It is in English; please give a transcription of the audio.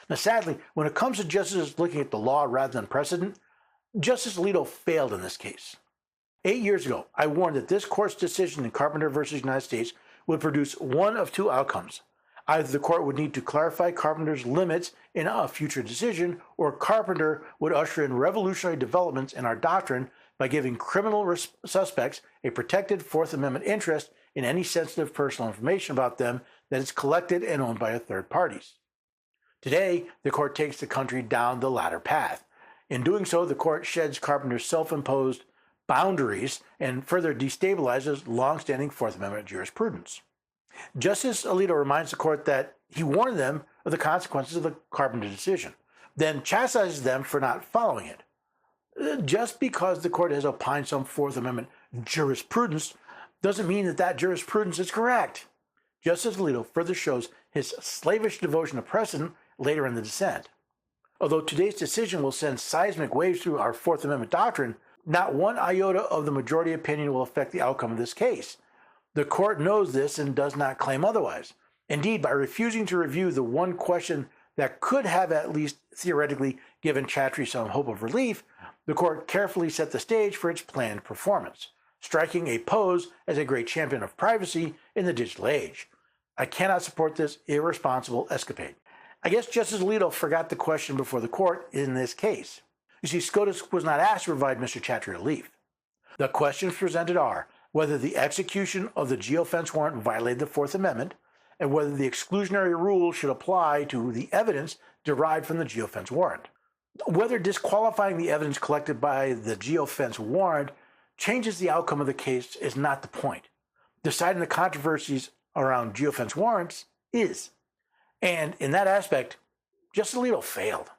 Now, sadly, when it comes to justices looking at the law rather than precedent, Justice Alito failed in this case. 8 years ago, I warned that this court's decision in Carpenter versus United States would produce one of two outcomes. Either the court would need to clarify Carpenter's limits in a future decision, or Carpenter would usher in revolutionary developments in our doctrine by giving criminal suspects a protected Fourth Amendment interest in any sensitive personal information about them that is collected and owned by third parties. Today, the court takes the country down the latter path. In doing so, the court sheds Carpenter's self-imposed boundaries and further destabilizes long-standing Fourth Amendment jurisprudence. Justice Alito reminds the court that he warned them of the consequences of the Carpenter decision, then chastises them for not following it. Just because the court has opined some Fourth Amendment jurisprudence doesn't mean that that jurisprudence is correct. Justice Alito further shows his slavish devotion to precedent later in the dissent. Although today's decision will send seismic waves through our Fourth Amendment doctrine, not one iota of the majority opinion will affect the outcome of this case. The court knows this and does not claim otherwise. Indeed, by refusing to review the one question that could have at least theoretically given Chattree some hope of relief, the court carefully set the stage for its planned performance, striking a pose as a great champion of privacy in the digital age. I cannot support this irresponsible escapade. I guess Justice Alito forgot the question before the court in this case. You see, SCOTUS was not asked to provide Mr. Chattree relief. The questions presented are whether the execution of the Geofence warrant violated the Fourth Amendment, and whether the exclusionary rule should apply to the evidence derived from the Geofence warrant. Whether disqualifying the evidence collected by the Geofence warrant changes the outcome of the case is not the point. Deciding the controversies around Geofence warrants is. And in that aspect, Justice Alito failed.